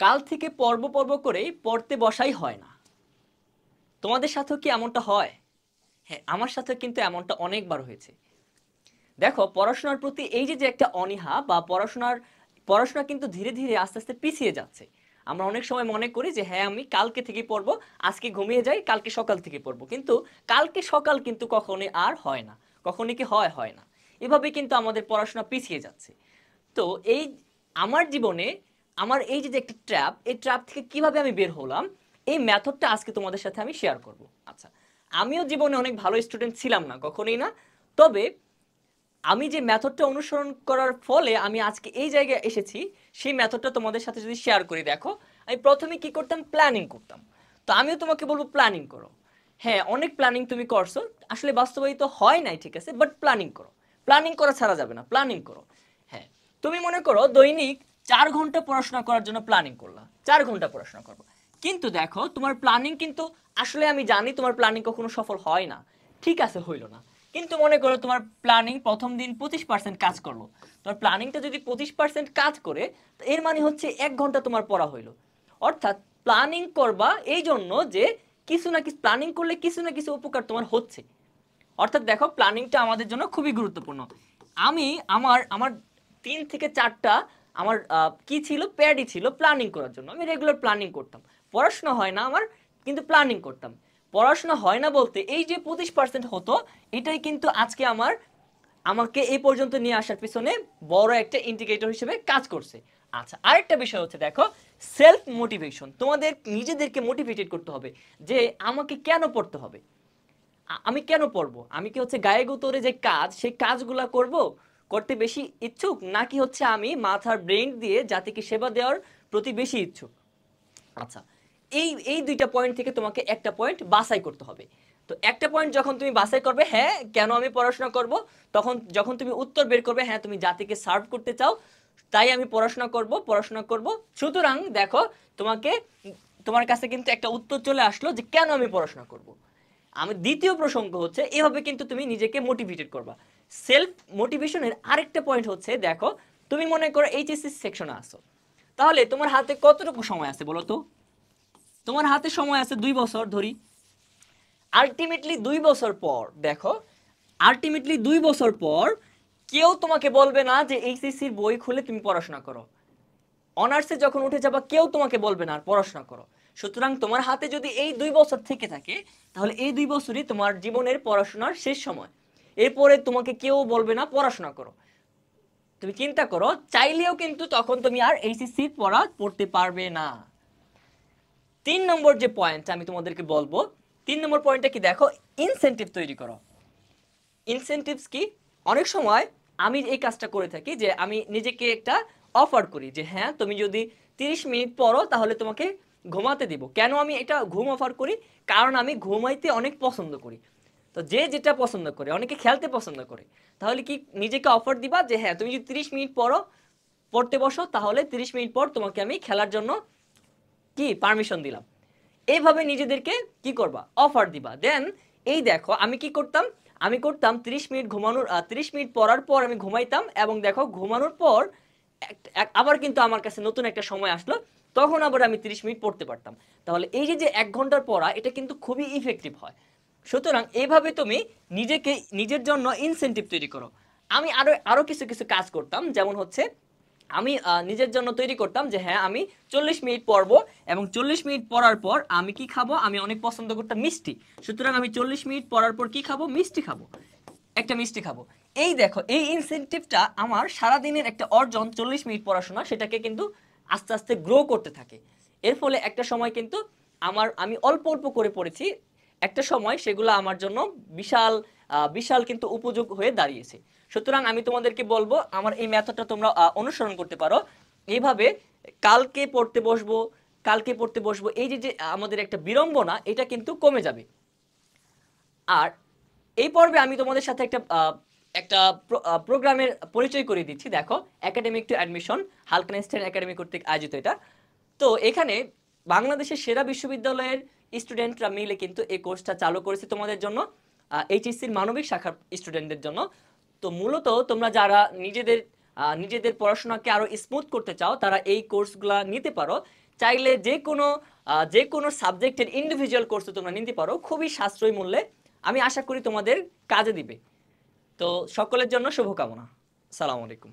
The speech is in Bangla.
কাল থেকে পর্ব পর্ব করেই পড়তে বসাই হয় না। তোমাদের সাথেও কি এমনটা হয়? হ্যাঁ, আমার সাথে কিন্তু এমনটা অনেকবার হয়েছে। দেখো, পড়াশোনার প্রতি এই যে যে একটা অনীহা বা পড়াশোনা কিন্তু ধীরে ধীরে আস্তে আস্তে পিছিয়ে যাচ্ছে। আমরা অনেক সময় মনে করি যে হ্যাঁ আমি কালকে থেকে পড়বো, আজকে ঘুমিয়ে যাই, কালকে সকাল থেকে পড়বো, কিন্তু কালকে সকাল কিন্তু কখনোই আর হয় না। কখনই কি হয়? হয় না। এভাবে কিন্তু আমাদের পড়াশোনা পিছিয়ে যাচ্ছে। তো এই আমার জীবনে আমার এই যে যে একটা ট্র্যাপ, এই ট্র্যাপ থেকে কিভাবে আমি বের হলাম, এই মেথডটা আজকে তোমাদের সাথে আমি শেয়ার করব। আচ্ছা, আমিও জীবনে অনেক ভালো স্টুডেন্ট ছিলাম না, কখনোই না। তবে আমি যে মেথডটা অনুসরণ করার ফলে আমি আজকে এই জায়গায় এসেছি, সেই মেথডটা তোমাদের সাথে যদি শেয়ার করি। দেখো, আমি প্রথমে কি করতাম? প্ল্যানিং করতাম। তো আমিও তোমাকে বলবো প্ল্যানিং করো। হ্যাঁ, অনেক প্ল্যানিং তুমি করছো, আসলে বাস্তবায়িত হয় নাই, ঠিক আছে, বাট প্ল্যানিং করো। প্ল্যানিং করা ছাড়া যাবে না, প্ল্যানিং করো। হ্যাঁ, তুমি মনে করো দৈনিক 4 ঘন্টা পড়াশোনা করার জন্য প্ল্যানিং করলা, 4 ঘন্টা পড়াশোনা করবো। কিন্তু দেখো, তোমার প্ল্যানিং কিন্তু আসলে আমি জানি তোমার প্ল্যানিং কখনো সফল হয় না, ঠিক আছে, হইলো না। কিন্তু মনে করো তোমার প্ল্যানিং প্রথম দিন 25% কাজ করলো। তোমার প্ল্যানিংটা যদি 25% কাজ করে, তো এর মানে হচ্ছে 1 ঘন্টা তোমার পড়া হইলো। অর্থাৎ প্ল্যানিং করবা এই জন্য যে কিছু না কিছু প্ল্যানিং করলে কিছু না কিছু উপকার তোমার হচ্ছে। অর্থাৎ দেখো, প্ল্যানিংটা আমাদের জন্য খুবই গুরুত্বপূর্ণ। আমি আমার আমার 3 থেকে 4টা আমার কি ছিল, প্যাডই ছিল প্ল্যানিং করার জন্য। আমি রেগুলার প্ল্যানিং করতাম। পড়াশোনা হয় না আমার, কিন্তু প্ল্যানিং করতাম। পড়াশোনা হয় না বলতে এই যে 25% হতো, এটাই কিন্তু আজকে আমাকে এই পর্যন্ত নিয়ে আসার পিছনে বড় একটা ইন্ডিকেটর হিসেবে কাজ করছে। আচ্ছা, আরেকটা বিষয় হচ্ছে দেখো, সেলফ মোটিভেশন। তোমাদের নিজেদেরকে মোটিভেটেড করতে হবে যে আমাকে কেন পড়তে হবে, আমি কেন পড়বো। আমি কি হচ্ছে গায়ে গোতরে যে কাজ, সেই কাজগুলা করব, করতে বেশি ইচ্ছুক, নাকি হচ্ছে আমি মাথার ব্রেন দিয়ে জাতিকে সেবা দেওয়ার প্রতি বেশি ইচ্ছুক? আচ্ছা, এই এই দুইটা পয়েন্ট থেকে তোমাকে একটা পয়েন্ট বাছাই করতে হবে। তো একটা পয়েন্ট যখন তুমি বাছাই করবে, হ্যাঁ কেন আমি পড়াশোনা করব, তখন যখন তুমি উত্তর বের করবে, হ্যাঁ তুমি জাতিকে সার্ভ করতে চাও, তাই আমি পড়াশোনা করব, পড়াশোনা করব। সুতরাং দেখো, তোমাকে তোমার কাছে কিন্তু একটা উত্তর চলে আসলো যে কেন আমি পড়াশোনা করব। আমি দ্বিতীয় প্রসঙ্গ হচ্ছে এভাবে কিন্তু তুমি নিজেকে মোটিভেটেড করবা। সেলফ মোটিভেশনের আরেকটা পয়েন্ট হচ্ছে দেখো, তুমি মনে করো এইচএসসি সেকশনে আসো, তাহলে তোমার হাতে কতটুকু সময় আছে বলো তো? তোমার হাতে সময় আছে 2 বছর ধরি। আলটিমেটলি 2 বছর পর দেখো, আলটিমেটলি 2 বছর পর কেউ তোমাকে বলবে না যে এইচএসসির বই খুলে তুমি পড়াশোনা করো। অনার্সে যখন উঠে যাবা, কেউ তোমাকে বলবে না আর পড়াশোনা করো। সুতরাং তোমার হাতে যদি এই 2 বছর থেকে থাকে, তাহলে এই 2 বছরই তোমার জীবনের পড়াশোনার শেষ সময়। এরপরে তোমাকে কেউ বলবে না পড়াশোনা করো। তুমি চিন্তা করো, চাইলেও কিন্তু তখন তুমি আর এইচএসসির পড়া পড়তে পারবে না। 3 নম্বর যে পয়েন্ট আমি তোমাদেরকে বলবো, 3 নম্বর পয়েন্টটা কি দেখো, ইনসেনটিভ তৈরি করো। ইনসেনটিভস কি? অনেক সময় আমি এই কাজটা করে থাকি যে আমি নিজেকে একটা অফার করি যে হ্যাঁ তুমি যদি 30 মিনিট পড়ো তাহলে তোমাকে ঘুমাতে দিব। কেন আমি এটা ঘুম অফার করি? কারণ আমি ঘুমাইতে অনেক পছন্দ করি। তো যে যেটা পছন্দ করে, অনেকে খেলতে পছন্দ করে, তাহলে কি নিজেকে অফার দিবা যে হ্যাঁ তুমি যদি 30 মিনিট পড়তে বসো, তাহলে 30 মিনিট পর তোমাকে আমি খেলার জন্য কি পারমিশন দিলাম। এইভাবে নিজেদেরকে কি করবা, অফার দিবা। দেন এই দেখো আমি কি করতাম, আমি করতাম 30 মিনিট ঘুমানোর 30 মিনিট পড়ার পর আমি ঘুমাইতাম, এবং দেখো ঘুমানোর পর আবার কিন্তু আমার কাছে নতুন একটা সময় আসলো, তখন আবার আমি 30 মিনিট পড়তে পারতাম। তাহলে এই যে যে 1 ঘন্টার পড়া, এটা কিন্তু খুবই ইফেক্টিভ হয়। সুতরাং এইভাবে তুমি নিজেকে নিজের জন্য ইনসেনটিভ তৈরি করো। আমি আরো আরো কিছু কিছু কাজ করতাম, যেমন হচ্ছে আমি নিজের জন্য তৈরি করতাম যে হ্যাঁ আমি 40 মিনিট পড়বো, এবং 40 মিনিট পড়ার পর আমি কি খাবো, আমি অনেক পছন্দ করতাম মিষ্টি। সুতরাং আমি 40 মিনিট পড়ার পর কি খাবো, মিষ্টি খাবো, একটা মিষ্টি খাবো। এই দেখো, এই ইনসেনটিভটা আমার সারাদিনের একটা অর্জন, 40 মিনিট পড়াশোনা, সেটাকে কিন্তু আস্তে আস্তে গ্রো করতে থাকে। এর ফলে একটা সময় কিন্তু আমি অল্প অল্প করে পড়েছি, একটা সময় সেগুলো আমার জন্য বিশাল বিশাল কিন্তু উপযোগ হয়ে দাঁড়িয়েছে। সুতরাং আমি তোমাদেরকে বলবো আমার এই মেথডটা তোমরা অনুসরণ করতে পারো। এইভাবে কালকে পড়তে বসবো, কালকে পড়তে বসবো, এই যে যে আমাদের একটা বিড়ম্বনা, এটা কিন্তু কমে যাবে। আর এই পর্বে আমি তোমাদের সাথে একটা প্রোগ্রামের পরিচয় করিয়ে দিচ্ছি। দেখো, একাডেমিক টু অ্যাডমিশন, হালকেনস্টাইন একাডেমি কর্তৃক আয়োজিত এটা। তো এখানে বাংলাদেশের সেরা বিশ্ববিদ্যালয়ের স্টুডেন্টরা মিলে কিন্তু এই কোর্সটা চালু করেছে তোমাদের জন্য, এইচএসসির মানবিক শাখার স্টুডেন্টদের জন্য। তো মূলত তোমরা যারা নিজেদের নিজেদের পড়াশোনাকে আরো স্মুথ করতে চাও তারা এই কোর্সগুলা নিতে পারো। চাইলে যে কোনো সাবজেক্টের ইন্ডিভিজুয়াল কোর্স তোমরা নিতে পারো খুবই সাশ্রয়ী মূল্যে। আমি আশা করি তোমাদের কাজে দিবে। তো সকলের জন্য শুভকামনা। আসসালামু আলাইকুম।